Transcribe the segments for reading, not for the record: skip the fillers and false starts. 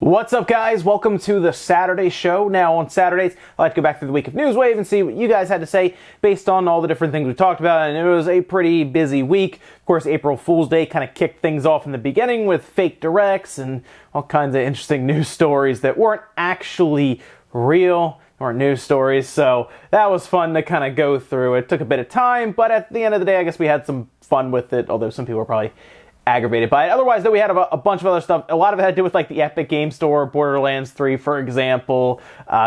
What's up, guys? Welcome to the Saturday show. Now, on Saturdays, I like to go back through the week of News Wave and see what you guys had to say based on all the different things we talked about, and it was a pretty busy week. Of course, April Fool's Day kind of kicked things off in the beginning with fake directs and all kinds of interesting news stories that weren't actually real or news stories, so that was fun to kind of go through. It took a bit of time, but at the end of the day, I guess we had some fun with it, although some people were probably aggravated by it. Otherwise, though, we had a bunch of other stuff. A lot of it had to do with like the Epic Game Store, Borderlands 3, for example.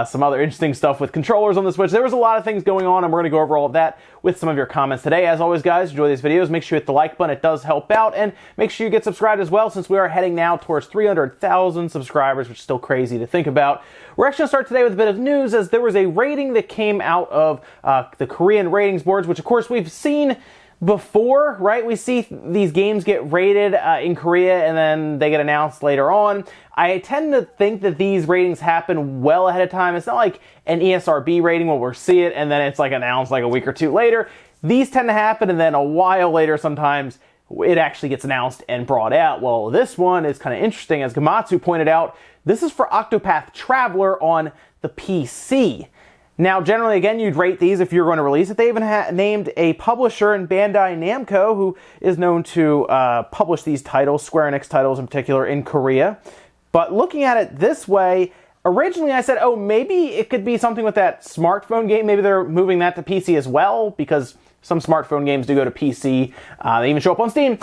Some other interesting stuff with controllers on the Switch. There was a lot of things going on, and we're going to go over all of that with some of your comments today. As always, guys, enjoy these videos. Make sure you hit the like button. It does help out. And make sure you get subscribed as well, since we are heading now towards 300,000 subscribers, which is still crazy to think about. We're actually going to start today with a bit of news, as there was a rating that came out of the Korean ratings boards, which, of course, we've seen before, right? We see these games get rated in Korea and then they get announced later on. I tend to think that these ratings happen well ahead of time. It's not like an ESRB rating where we'll see it and then it's like announced like a week or two later. These tend to happen and then a while later sometimes it actually gets announced and brought out. Well, this one is kind of interesting. As Gamatsu pointed out, this is for Octopath Traveler on the PC. Now, generally, again, you'd rate these if you're going to release it. They even named a publisher in Bandai Namco, who is known to publish these titles, Square Enix titles in particular, in Korea. But looking at it this way, originally I said, oh, maybe it could be something with that smartphone game. Maybe they're moving that to PC as well, because some smartphone games do go to PC. They even show up on Steam.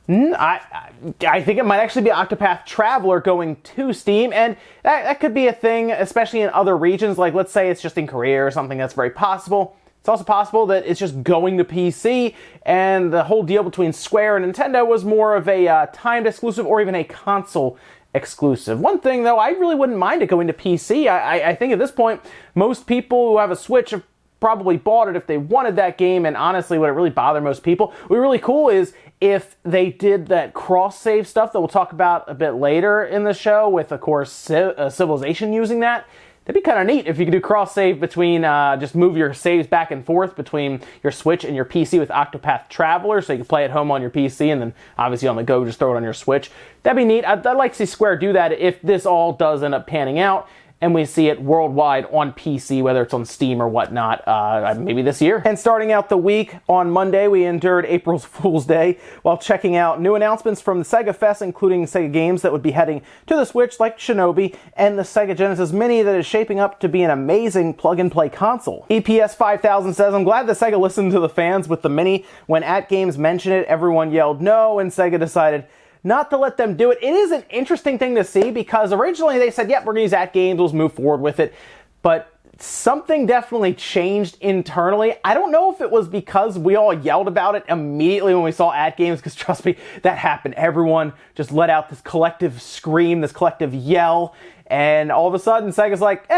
I think it might actually be Octopath Traveler going to Steam, and that could be a thing, especially in other regions. Like, let's say it's just in Korea or something. That's very possible. It's also possible that it's just going to PC, and the whole deal between Square and Nintendo was more of a timed exclusive or even a console exclusive. One thing, though, I really wouldn't mind it going to PC. I think at this point, most people who have a Switch have probably bought it if they wanted that game, and honestly, would it really bother most people? What would be really cool is if they did that cross-save stuff that we'll talk about a bit later in the show with, of course, Civilization using that. That'd be kind of neat if you could do cross-save between, just move your saves back and forth between your Switch and your PC with Octopath Traveler, so you can play at home on your PC and then obviously on the go just throw it on your Switch. That'd be neat. I'd like to see Square do that if this all does end up panning out, and we see it worldwide on PC, whether it's on Steam or whatnot, maybe this year. And starting out the week, on Monday, we endured April Fool's Day while checking out new announcements from the Sega Fest, including Sega games that would be heading to the Switch, like Shinobi, and the Sega Genesis Mini that is shaping up to be an amazing plug-and-play console. EPS 5000 says, I'm glad that Sega listened to the fans with the Mini. When At Games mentioned it, everyone yelled no, and Sega decided not to let them do it. It is an interesting thing to see, because originally they said, yep, we're going to use At Games, we'll move forward with it. But something definitely changed internally. I don't know if it was because we all yelled about it immediately when we saw At Games, because trust me, that happened. Everyone just let out this collective scream, this collective yell, and all of a sudden Sega's like,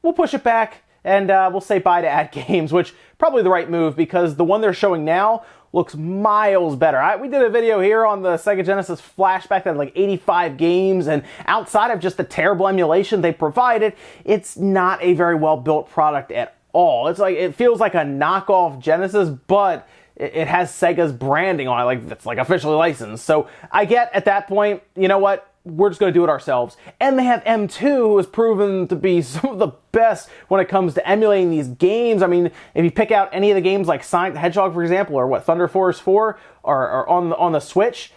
we'll push it back, and we'll say bye to At Games, which probably the right move, because the one they're showing now looks miles better. We did a video here on the Sega Genesis flashback that had like 85 games, and outside of just the terrible emulation they provided, it's not a very well-built product at all. It's like, it feels like a knockoff Genesis, but it has Sega's branding on it, like it's like officially licensed. So I get at that point, you know what? We're just going to do it ourselves. And they have M2, who has proven to be some of the best when it comes to emulating these games. I mean, if you pick out any of the games like Sonic the Hedgehog, for example, or Thunder Force 4, or on the Switch,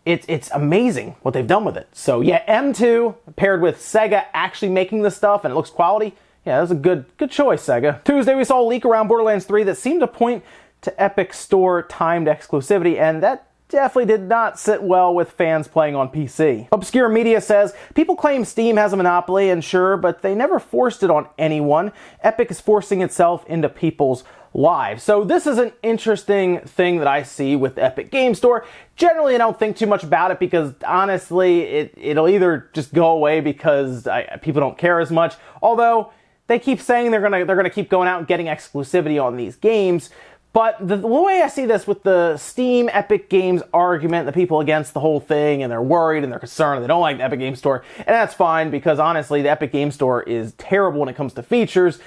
it's amazing what they've done with it. So yeah, M2 paired with Sega actually making this stuff and it looks quality. Yeah, that was a good choice, Sega. Tuesday, we saw a leak around Borderlands 3 that seemed to point to Epic Store timed exclusivity, and that definitely did not sit well with fans playing on PC. Obscure Media says, people claim Steam has a monopoly, and sure, but they never forced it on anyone. Epic is forcing itself into people's lives. So this is an interesting thing that I see with the Epic Game Store. Generally, I don't think too much about it, because honestly, it'll either just go away because people don't care as much, although they keep saying they're gonna keep going out and getting exclusivity on these games. But the way I see this with the Steam Epic Games argument, the people against the whole thing, and they're worried and they're concerned, they don't like the Epic Games Store, and that's fine, because honestly, the Epic Games Store is terrible when it comes to features,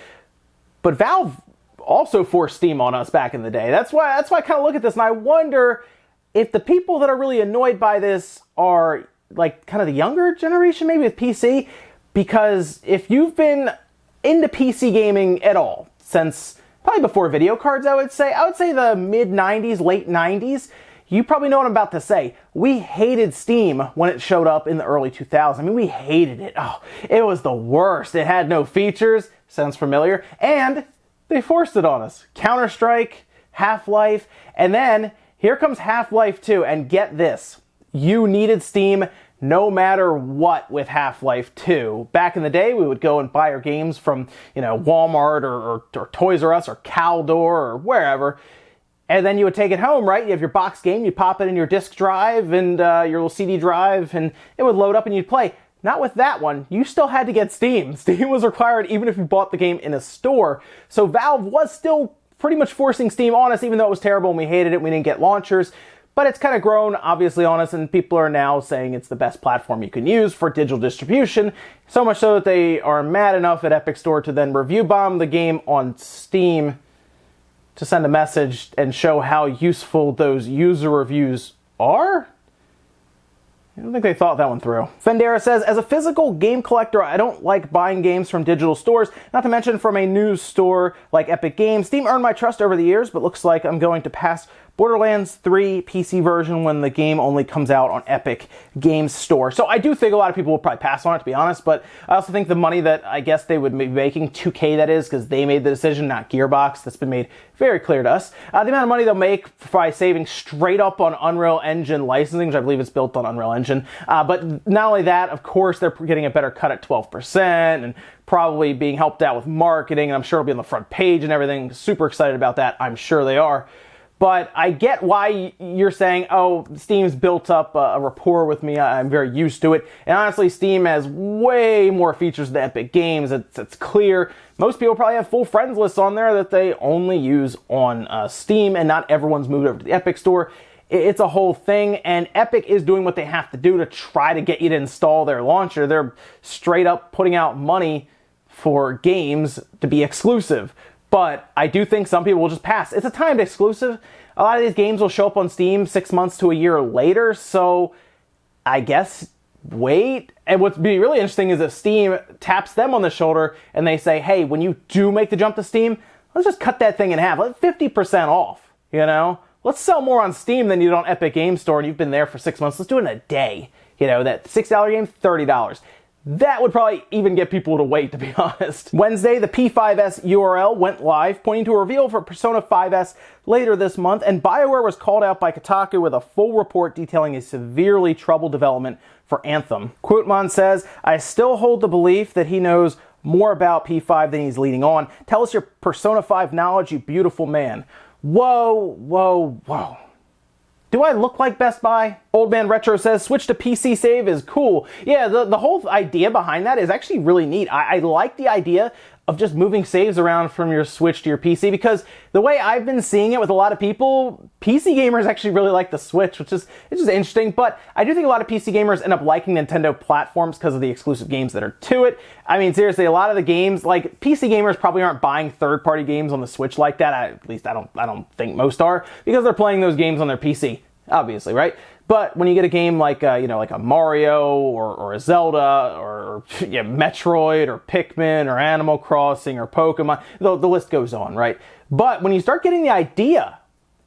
but Valve also forced Steam on us back in the day. That's why I kind of look at this and I wonder if the people that are really annoyed by this are like kind of the younger generation maybe with PC, because if you've been into PC gaming at all since probably before video cards, I would say the mid 90s, late 90s, you probably know what I'm about to say. We hated Steam when it showed up in the early 2000s. I mean, we hated it. Oh, it was the worst. It had no features. Sounds familiar. And they forced it on us. Counter-Strike, Half-Life, and then here comes Half-Life 2. And get this, you needed Steam no matter what with Half-Life 2. Back in the day, we would go and buy our games from, Walmart or Toys R Us or Caldor or wherever. And then you would take it home, right? You have your box game, you pop it in your disk drive and your little CD drive, and it would load up and you'd play. Not with that one. You still had to get Steam. Steam was required even if you bought the game in a store. So Valve was still pretty much forcing Steam on us, even though it was terrible and we hated it, we didn't get launchers. But it's kind of grown, obviously, on us, and people are now saying it's the best platform you can use for digital distribution. So much so that they are mad enough at Epic Store to then review bomb the game on Steam to send a message and show how useful those user reviews are? I don't think they thought that one through. Fendera says, as a physical game collector, I don't like buying games from digital stores, not to mention from a news store like Epic Games. Steam earned my trust over the years, but looks like I'm going to pass Borderlands 3 PC version when the game only comes out on Epic Games Store. So I do think a lot of people will probably pass on it, to be honest, but I also think the money that I guess they would be making, 2K that is, because they made the decision, not Gearbox, that's been made very clear to us. The amount of money they'll make by saving straight up on Unreal Engine licensing, which I believe is built on Unreal Engine. But not only that, of course, they're getting a better cut at 12% and probably being helped out with marketing, and I'm sure it'll be on the front page and everything. Super excited about that. I'm sure they are. But I get why you're saying, oh, Steam's built up a rapport with me. I'm very used to it. And honestly, Steam has way more features than Epic Games. It's clear. Most people probably have full friends lists on there that they only use on Steam, and not everyone's moved over to the Epic Store. It's a whole thing, and Epic is doing what they have to do to try to get you to install their launcher. They're straight up putting out money for games to be exclusive. But I do think some people will just pass. It's a timed exclusive. A lot of these games will show up on Steam 6 months to a year later, so I guess wait. And what'd be really interesting is if Steam taps them on the shoulder and they say, hey, when you do make the jump to Steam, let's just cut that thing in half. Let 50% off, Let's sell more on Steam than you do on Epic Games Store, and you've been there for 6 months. Let's do it in a day. That $6 game, $30. That would probably even get people to wait, to be honest. Wednesday, the P5S URL went live, pointing to a reveal for Persona 5S later this month, and BioWare was called out by Kotaku with a full report detailing a severely troubled development for Anthem. Quoteman says, I still hold the belief that he knows more about P5 than he's leading on. Tell us your Persona 5 knowledge, you beautiful man. Whoa, whoa, whoa. Do I look like Best Buy? Old Man Retro says, switch to PC save is cool. Yeah, the whole idea behind that is actually really neat. I like the idea of just moving saves around from your Switch to your PC, because the way I've been seeing it with a lot of people, PC gamers actually really like the Switch, it's just interesting. But I do think a lot of PC gamers end up liking Nintendo platforms because of the exclusive games that are to it. I mean, seriously, a lot of the games, like PC gamers probably aren't buying third-party games on the Switch like that. At least I don't think most are, because they're playing those games on their PC, obviously, right? But when you get a game like like a Mario or a Zelda or Metroid or Pikmin or Animal Crossing or Pokemon, the list goes on, right? But when you start getting the idea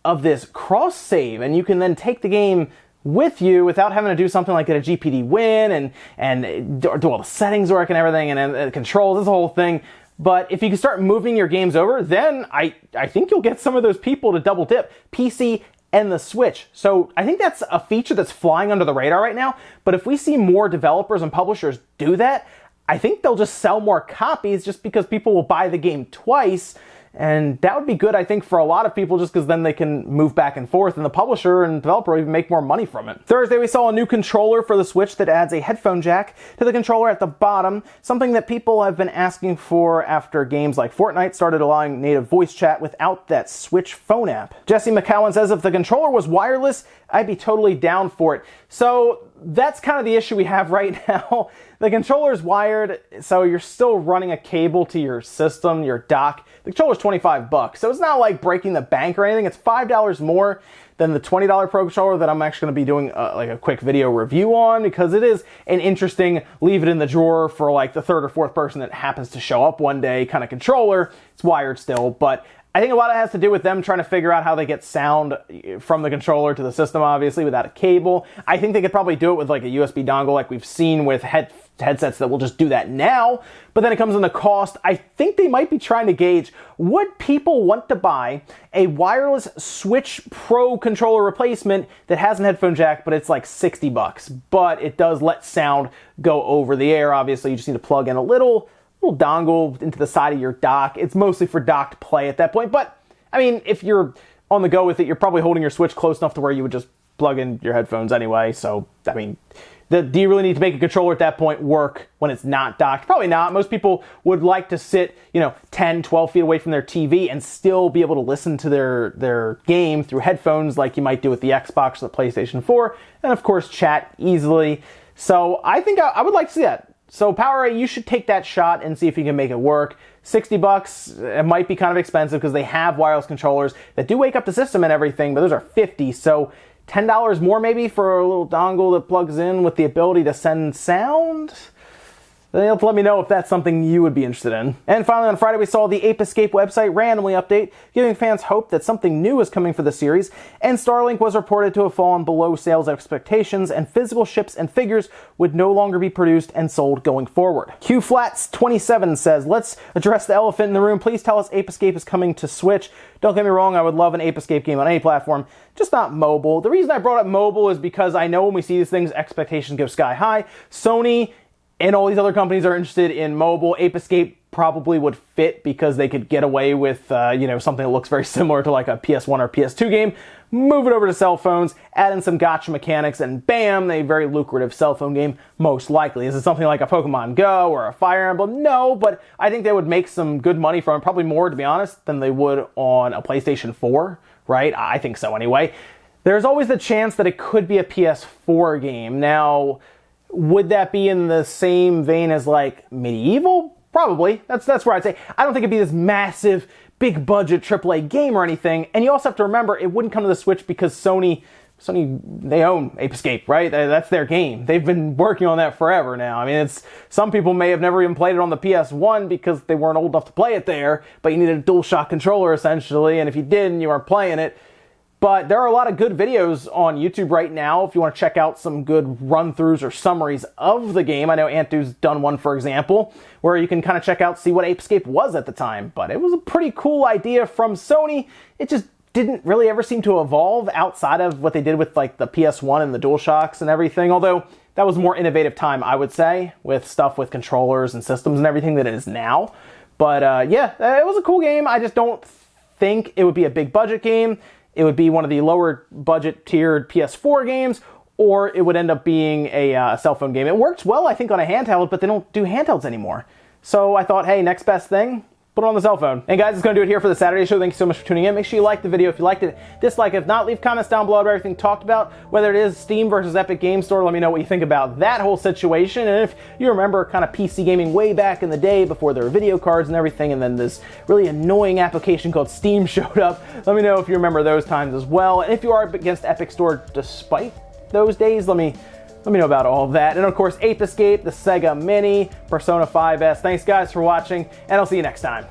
of this cross save, and you can then take the game with you without having to do something like get a GPD win and do all the settings work and everything and controls, this whole thing. But if you can start moving your games over, then I think you'll get some of those people to double dip. PC and the Switch. So I think that's a feature that's flying under the radar right now. But if we see more developers and publishers do that, I think they'll just sell more copies just because people will buy the game twice. And that would be good, I think, for a lot of people, just because then they can move back and forth, and the publisher and developer will even make more money from it. Thursday, we saw a new controller for the Switch that adds a headphone jack to the controller at the bottom, something that people have been asking for after games like Fortnite started allowing native voice chat without that Switch phone app. Jesse McCowan says, if the controller was wireless, I'd be totally down for it. So that's kind of the issue we have right now. The controller's wired, so you're still running a cable to your system, your dock. The controller's $25, so it's not like breaking the bank or anything. It's $5 more than the $20 Pro Controller that I'm actually going to be doing like a quick video review on, because it is an interesting leave it in the drawer for like the third or fourth person that happens to show up one day kind of controller. It's wired still, but I think a lot of it has to do with them trying to figure out how they get sound from the controller to the system, obviously, without a cable. I think they could probably do it with like a USB dongle like we've seen with headsets that will just do that now. But then it comes in the cost. I think they might be trying to gauge, would people want to buy a wireless Switch Pro controller replacement that has an headphone jack, but it's like $60, but it does let sound go over the air. Obviously, you just need to plug in a little dongle into the side of your dock. It's mostly for docked play at that point, but I mean, if you're on the go with it, you're probably holding your Switch close enough to where you would just plug in your headphones anyway. So, I mean, do you really need to make a controller at that point work when it's not docked? Probably not. Most people would like to sit, 10, 12 feet away from their TV and still be able to listen to their game through headphones like you might do with the Xbox or the PlayStation 4, and of course chat easily. So I think I would like to see that. So PowerA, you should take that shot and see if you can make it work. $60, it might be kind of expensive because they have wireless controllers that do wake up the system and everything, but those are $50, so $10 more maybe for a little dongle that plugs in with the ability to send sound? Then you'll have to let me know if that's something you would be interested in. And finally, on Friday, we saw the Ape Escape website randomly update, giving fans hope that something new is coming for the series, and Starlink was reported to have fallen below sales expectations, and physical ships and figures would no longer be produced and sold going forward. QFlats27 says, let's address the elephant in the room. Please tell us Ape Escape is coming to Switch. Don't get me wrong, I would love an Ape Escape game on any platform, just not mobile. The reason I brought up mobile is because I know when we see these things, expectations go sky high. Sony and all these other companies are interested in mobile. Ape Escape probably would fit because they could get away with, something that looks very similar to like a PS1 or PS2 game, move it over to cell phones, add in some gotcha mechanics, and bam, a very lucrative cell phone game, most likely. Is it something like a Pokemon Go or a Fire Emblem? No, but I think they would make some good money from it, probably more, to be honest, than they would on a PlayStation 4, right? I think so anyway. There's always the chance that it could be a PS4 game. Now, would that be in the same vein as like Medieval? Probably. That's where I'd say. I don't think it'd be this massive, big budget AAA game or anything. And you also have to remember, it wouldn't come to the Switch because Sony, they own Ape Escape, right? That's their game. They've been working on that forever now. I mean, some people may have never even played it on the PS1 because they weren't old enough to play it there, but you needed a DualShock controller essentially, and if you didn't, you weren't playing it. But there are a lot of good videos on YouTube right now if you want to check out some good run-throughs or summaries of the game. I know Antu's done one, for example, where you can kind of check out, see what Ape Escape was at the time. But it was a pretty cool idea from Sony. It just didn't really ever seem to evolve outside of what they did with like the PS1 and the DualShocks and everything. Although that was a more innovative time, I would say, with stuff with controllers and systems and everything than it is now. But yeah, it was a cool game. I just don't think it would be a big budget game. It would be one of the lower budget tiered PS4 games, or it would end up being a cell phone game. It works well, I think, on a handheld, but they don't do handhelds anymore. So I thought, hey, next best thing, put it on the cell phone. And guys, it's going to do it here for the Saturday show. Thank you so much for tuning in. Make sure you like the video if you liked it. Dislike it if not. Leave comments down below about everything talked about, whether it is Steam versus Epic Game Store. Let me know what you think about that whole situation. And if you remember kind of PC gaming way back in the day before there were video cards and everything, and then this really annoying application called Steam showed up, let me know if you remember those times as well. And if you are against Epic Store despite those days, let me know about all of that. And of course, Ape Escape, the Sega Mini, Persona 5S. Thanks guys for watching, and I'll see you next time.